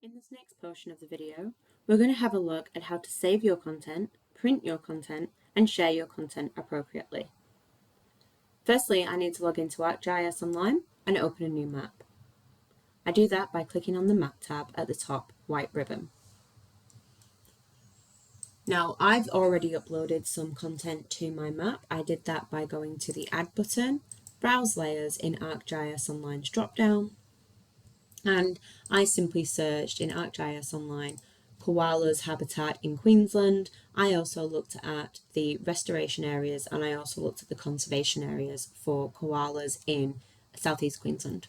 In this next portion of the video, we're going to have a look at how to save your content, print your content, and share your content appropriately. Firstly, I need to log into ArcGIS Online and open a new map. I do that by clicking on the Map tab at the top white ribbon. Now, I've already uploaded some content to my map. I did that by going to the Add button, Browse Layers in ArcGIS Online's dropdown, and I simply searched in ArcGIS Online koalas habitat in Queensland. I also looked at the restoration areas and I also looked at the conservation areas for koalas in southeast Queensland.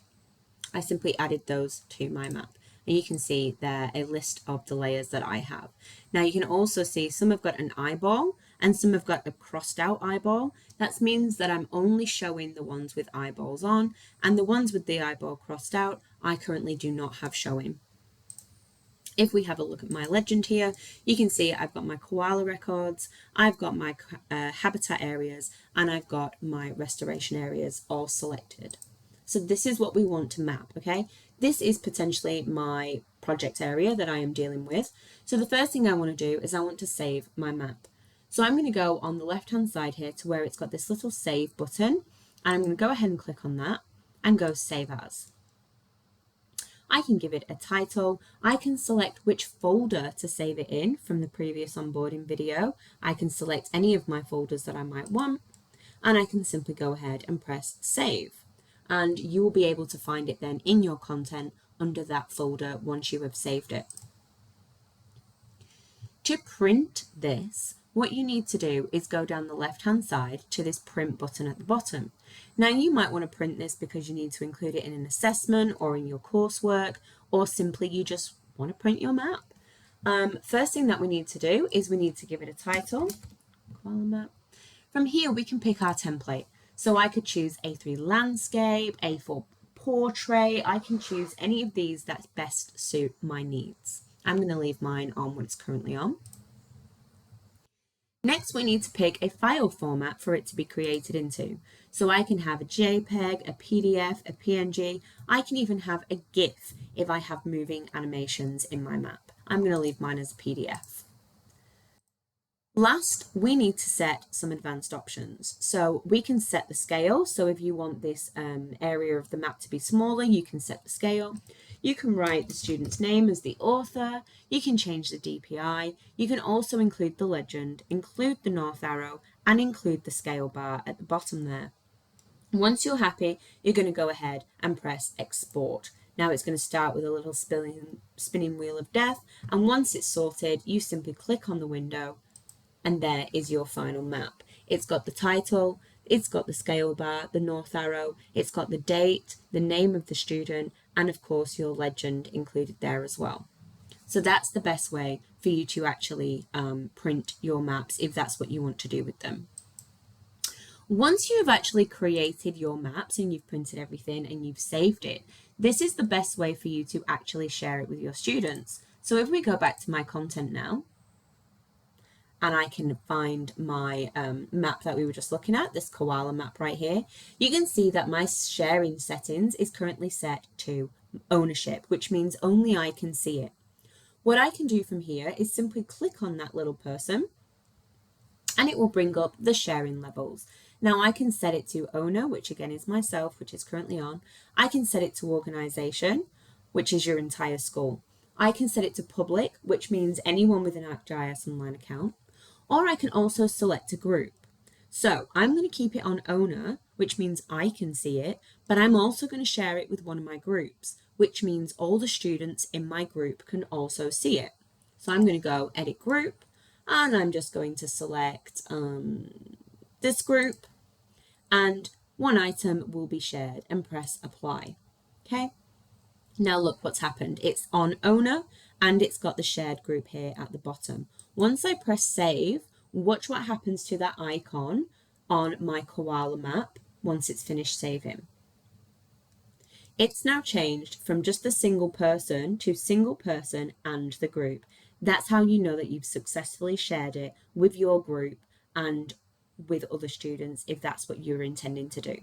I simply added those to my map. And you can see there a list of the layers that I have. Now you can also see some have got an eyeball and some have got a crossed out eyeball. That means that I'm only showing the ones with eyeballs on, and the ones with the eyeball crossed out I currently do not have showing. If we have a look at my legend here, you can see I've got my koala records, I've got my habitat areas, and I've got my restoration areas all selected. So this is what we want to map, okay? This is potentially my project area that I am dealing with. So the first thing I want to do is I want to save my map. So I'm going to go on the left-hand side here to where it's got this little save button, and I'm going to go ahead and click on that and go save as. I can give it a title. I can select which folder to save it in from the previous onboarding video. I can select any of my folders that I might want, and I can simply go ahead and press save. And you will be able to find it then in your content under that folder once you have saved it. To print this, what you need to do is go down the left-hand side to this print button at the bottom. Now you might want to print this because you need to include it in an assessment or in your coursework, or simply you just want to print your map. First thing that we need to do is we need to give it a title, koala map. From here we can pick our template. So I could choose A3 landscape, A4 portrait. I can choose any of these that best suit my needs. I'm going to leave mine on what it's currently on. Next, we need to pick a file format for it to be created into. So I can have a JPEG, a PDF, a PNG. I can even have a GIF if I have moving animations in my map. I'm going to leave mine as a PDF. Last, we need to set some advanced options. So we can set the scale. So if you want this area of the map to be smaller, you can set the scale. You can write the student's name as the author. You can change the DPI. You can also include the legend, include the north arrow, and include the scale bar at the bottom there. Once you're happy, you're going to go ahead and press export. Now it's going to start with a little spinning wheel of death. And once it's sorted, you simply click on the window, and there is your final map. It's got the title, it's got the scale bar, the north arrow, it's got the date, the name of the student, and of course your legend included there as well. So that's the best way for you to actually print your maps if that's what you want to do with them. Once you've actually created your maps and you've printed everything and you've saved it, this is the best way for you to actually share it with your students. So if we go back to my content now, and I can find my map that we were just looking at, this koala map right here, you can see that my sharing settings is currently set to ownership, which means only I can see it. What I can do from here is simply click on that little person and it will bring up the sharing levels. Now I can set it to owner, which again is myself, which is currently on. I can set it to organization, which is your entire school. I can set it to public, which means anyone with an ArcGIS Online account. Or I can also select a group. So I'm going to keep it on owner, which means I can see it, but I'm also going to share it with one of my groups, which means all the students in my group can also see it. So I'm going to go edit group, and I'm just going to select this group, and one item will be shared, and press apply. Okay. Now look what's happened. It's on owner and it's got the shared group here at the bottom. Once I press save, watch what happens to that icon on my koala map once it's finished saving. It's now changed from just the single person to single person and the group. That's how you know that you've successfully shared it with your group and with other students if that's what you're intending to do.